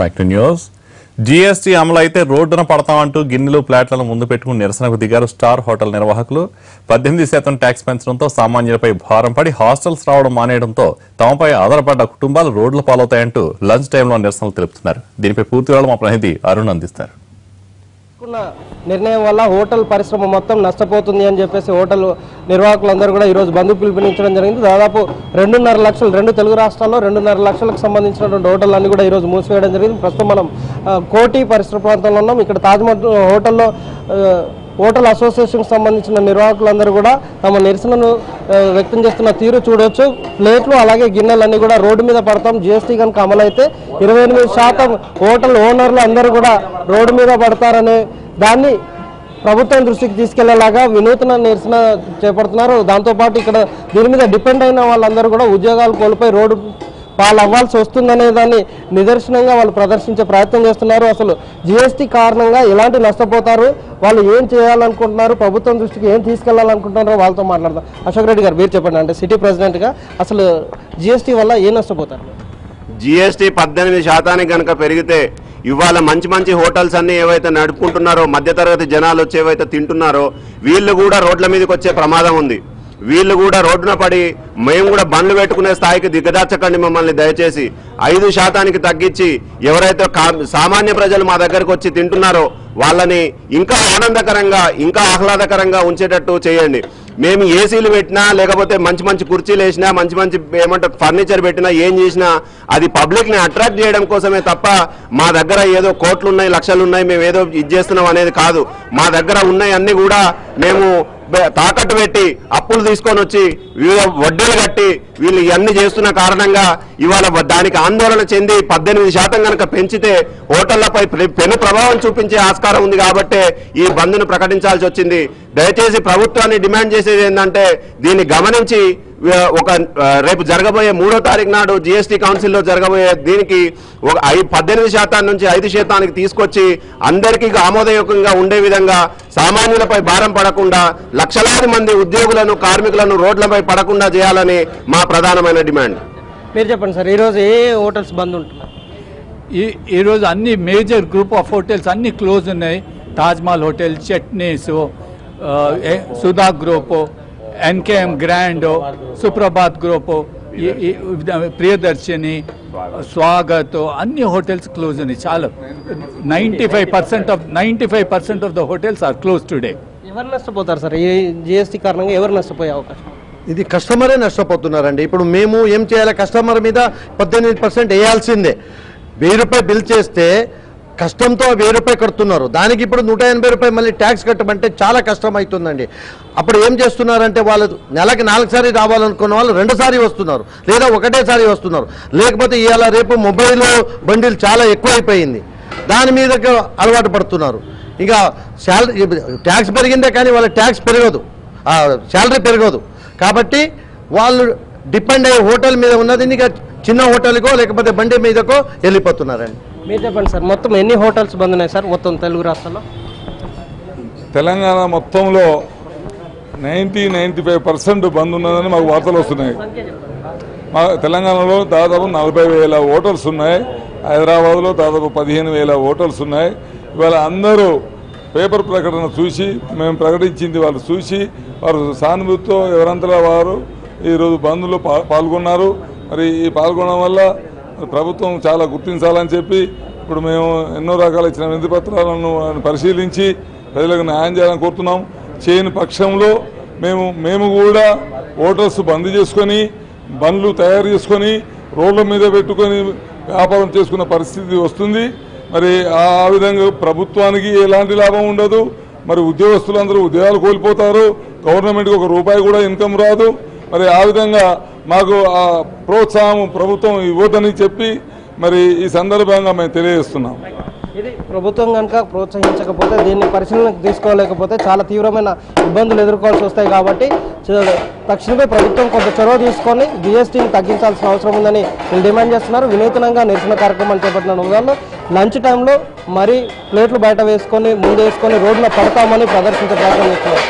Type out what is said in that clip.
Back to news. GST అమలు అయితే రోడ్డున పడతామంటూ గిన్నెలు ప్లాట్లను ముందు పెట్టుకుని నిరసనకు దిగారు స్టార్ హోటల్ నిర్వాహకులు. 18% ట్యాక్స్ పెంచడంతో సామాన్యులపై భారం పడి హాస్టల్స్ రావడం మానేయడంతో తమపై ఆధారపడ్డ కుటుంబాలు రోడ్ల పాలవుతాయంటూ లంచ్ టైంలో నిరసనలు తెలుపుతున్నారు. దీనిపై పూర్తి వివరాలు మా ప్రతినిధి అరుణ్ అందిస్తారు. నిర్ణయం వల్ల హోటల్ పరిశ్రమ మొత్తం నష్టపోతుంది అని చెప్పేసి హోటల్ నిర్వాహకులందరూ కూడా ఈరోజు బంద్ పిలుపునించడం జరిగింది. దాదాపు 2.5 లక్షలు, 2 తెలుగు రాష్ట్రాల్లో 2.5 లక్షలకు సంబంధించినటువంటి హోటల్ అన్ని కూడా ఈరోజు మూసివేయడం జరిగింది. ప్రస్తుతం మనం కోటి పరిసర ప్రాంతంలో ఉన్నాం. ఇక్కడ తాజ్మహల్ హోటల్లో హోటల్ అసోసియేషన్కి సంబంధించిన నిర్వాహకులందరూ కూడా తమ నిరసనను వ్యక్తం చేస్తున్న తీరు చూడవచ్చు. ప్లేట్లు అలాగే గిన్నెలన్నీ కూడా రోడ్డు మీద పడతాం, జీఎస్టీ కనుక అమలైతే 28% హోటల్ ఓనర్లు అందరూ కూడా రోడ్డు మీద పడతారనే దాన్ని ప్రభుత్వం దృష్టికి తీసుకెళ్లేలాగా వినూత్న నిరసన చేపడుతున్నారు. దాంతోపాటు ఇక్కడ దీని మీద డిపెండ్ అయిన వాళ్ళందరూ కూడా ఉద్యోగాలు కోల్పోయి రోడ్డు వాళ్ళు అవ్వాల్సి వస్తుందనే దాన్ని నిదర్శనంగా వాళ్ళు ప్రదర్శించే ప్రయత్నం చేస్తున్నారు. అసలు జీఎస్టీ కారణంగా ఎలాంటి నష్టపోతారు, వాళ్ళు ఏం చేయాలనుకుంటున్నారు, ప్రభుత్వం దృష్టికి ఏం తీసుకెళ్లాలనుకుంటున్నారో వాళ్ళతో మాట్లాడదాం. అశోక్ రెడ్డి గారు, మీరు చెప్పండి, అంటే సిటీ ప్రెసిడెంట్గా అసలు జీఎస్టీ వల్ల ఏం నష్టపోతారు? జీఎస్టీ 18% కనుక పెరిగితే ఇవాళ మంచి మంచి హోటల్స్ అన్ని ఏవైతే నడుపుకుంటున్నారో, మధ్యతరగతి జనాలు వచ్చి ఏవైతే తింటున్నారో వీళ్ళు కూడా రోడ్ల మీదకి వచ్చే ప్రమాదం ఉంది. వీళ్ళు కూడా రోడ్డున పడి మేము కూడా బండ్లు పెట్టుకునే స్థాయికి దిగదార్చకండి మమ్మల్ని, దయచేసి 5% తగ్గించి ఎవరైతే సామాన్య ప్రజలు మా దగ్గరకు వచ్చి తింటున్నారో వాళ్ళని ఇంకా ఆనందకరంగా, ఇంకా ఆహ్లాదకరంగా ఉంచేటట్టు చేయండి. మేము ఏసీలు పెట్టినా, లేకపోతే మంచి మంచి కుర్చీలు వేసినా, మంచి మంచి ఏమంటారు ఫర్నిచర్ పెట్టినా, ఏం చేసినా అది పబ్లిక్ని అట్రాక్ట్ చేయడం కోసమే తప్ప మా దగ్గర ఏదో కోట్లు ఉన్నాయి, లక్షలు ఉన్నాయి, మేము ఏదో ఇది చేస్తున్నాం అనేది కాదు. మా దగ్గర ఉన్నాయి అన్ని కూడా మేము తాకట్టు పెట్టి అప్పులు తీసుకొని వచ్చి వివిధ వడ్డీలు కట్టి వీళ్ళు ఇవన్నీ చేస్తున్న కారణంగా ఇవాళ దానికి ఆందోళన చెంది 18% కనుక పెంచితే హోటళ్లపై పెను ప్రభావం చూపించే ఆస్కారం ఉంది. కాబట్టే ఈ బంద్ను ప్రకటించాల్సి వచ్చింది. దయచేసి ప్రభుత్వాన్ని డిమాండ్ చేసేది ఏంటంటే దీన్ని గమనించి రేపు జరగబోయే 3వ తారీఖు నాడు జీఎస్టీ కౌన్సిల్లో జరగబోయే దీనికి 18% నుంచి 5% తీసుకొచ్చి అందరికీ ఆమోదయోగ్యంగా ఉండే విధంగా, సామాన్యులపై భారం పడకుండా లక్షలాది మంది ఉద్యోగులను, కార్మికులను రోడ్లపై పడకుండా చేయాలని మా ప్రధానమైన డిమాండ్. మీరు చెప్పండి సార్, ఈరోజు ఏ హోటల్స్ బంద్ ఉంటున్నాయి? ఈరోజు అన్ని మేజర్ గ్రూప్ ఆఫ్ హోటల్స్ అన్ని క్లోజ్ ఉన్నాయి. Taj Mahal hotel, Chutneys, Sudha group, N K M grand, Suprabhat group, Priyadarshini, Swagat, అన్ని హోటల్స్ క్లోజ్ ఉన్నాయి. చాలా 95% of the hotels are close today. ఎవరు నష్టపోతారు సార్ ఈ జీఎస్టీ కారణంగా? ఎవరు నష్టపోయే అవకాశం? ఇది కస్టమరే నష్టపోతున్నారండి. ఇప్పుడు మేము ఏం చేయాలి? కస్టమర్ మీద 18% వేయాల్సిందే. 1000 రూపాయలు బిల్ చేస్తే కష్టంతో 1000 రూపాయలు కడుతున్నారు. దానికి ఇప్పుడు 180 రూపాయలు మళ్ళీ ట్యాక్స్ కట్టమంటే చాలా కష్టం అవుతుందండి. అప్పుడు ఏం చేస్తున్నారంటే వాళ్ళు నెలకి 4 సార్లు రావాలనుకున్న వాళ్ళు 2 సార్లు వస్తున్నారు, లేదా ఒకటేసారి వస్తున్నారు. లేకపోతే ఇవాళ రేపు మొబైల్ బండిలు చాలా ఎక్కువైపోయింది, దాని మీద అలవాటు పడుతున్నారు. ఇంకా శాలరీ ట్యాక్స్ పెరిగిందే కానీ వాళ్ళ ట్యాక్స్ పెరగదు, శాలరీ పెరగదు. కాబట్టి వాళ్ళు డిపెండ్ అయ్యే హోటల్ మీద ఉన్నది ఇంకా చిన్న హోటల్కో లేకపోతే బండి మీదకో వెళ్ళిపోతున్నారండి. మీరు చెప్పండి సార్, మొత్తం ఎన్ని హోటల్స్ బంద్ ఉన్నాయి సార్ మొత్తం తెలుగు రాష్ట్రాల్లో? తెలంగాణ మొత్తంలో 95% బంద్ ఉన్నదని మాకు వార్తలు వస్తున్నాయి. మా తెలంగాణలో దాదాపు 40,000 హోటల్స్ ఉన్నాయి. హైదరాబాద్లో దాదాపు 15,000 హోటల్స్ ఉన్నాయి. ఇవాళ అందరూ పేపర్ ప్రకటన చూసి, మేము ప్రకటించింది వాళ్ళు చూసి, వారు సానుభూతితో ఎవరంతలా వారు ఈరోజు బంద్లో పాల్గొన్నారు. మరి ఈ పాల్గొనడం వల్ల ప్రభుత్వం చాలా గుర్తించాలని చెప్పి ఇప్పుడు మేము ఎన్నో రకాల ఇచ్చిన వినతి పత్రాలను పరిశీలించి ప్రజలకు న్యాయం చేయాలని కోరుతున్నాం. చేయని పక్షంలో మేము కూడా హోటల్స్ బంద్ చేసుకొని, బండ్లు తయారు చేసుకొని రోడ్ల మీద పెట్టుకొని వ్యాపారం చేసుకున్న పరిస్థితి వస్తుంది. మరి ఆ విధంగా ప్రభుత్వానికి ఎలాంటి లాభం ఉండదు. మరి ఉద్యోగస్తులందరూ ఉద్యోగాలు కోల్పోతారు, గవర్నమెంట్కి 1 రూపాయి కూడా ఇన్కమ్ రాదు. మరి ఆ విధంగా మాకు ఆ ప్రోత్సాహం ప్రభుత్వం ఇవ్వదని చెప్పి మరి ఈ సందర్భంగా మేము తెలియజేస్తున్నాం. ఇది ప్రభుత్వం కనుక ప్రోత్సహించకపోతే, దీన్ని పరిశీలనకు తీసుకోలేకపోతే చాలా తీవ్రమైన ఇబ్బందులు ఎదుర్కోవాల్సి వస్తాయి. కాబట్టి తక్షణమే ప్రభుత్వం కొంత చొరవ తీసుకొని జీఎస్టీని తగ్గించాల్సిన అవసరం ఉందని వీళ్ళు డిమాండ్ చేస్తున్నారు. వినూత్నంగా నిరసన కార్యక్రమాలు చేపట్టిన ఉదాహరణలో లంచ్ టైంలో మరీ ప్లేట్లు బయట వేసుకొని, ముందు వేసుకొని రోడ్లో పడతామని ప్రదర్శించే ప్రయత్నం చేస్తున్నారు.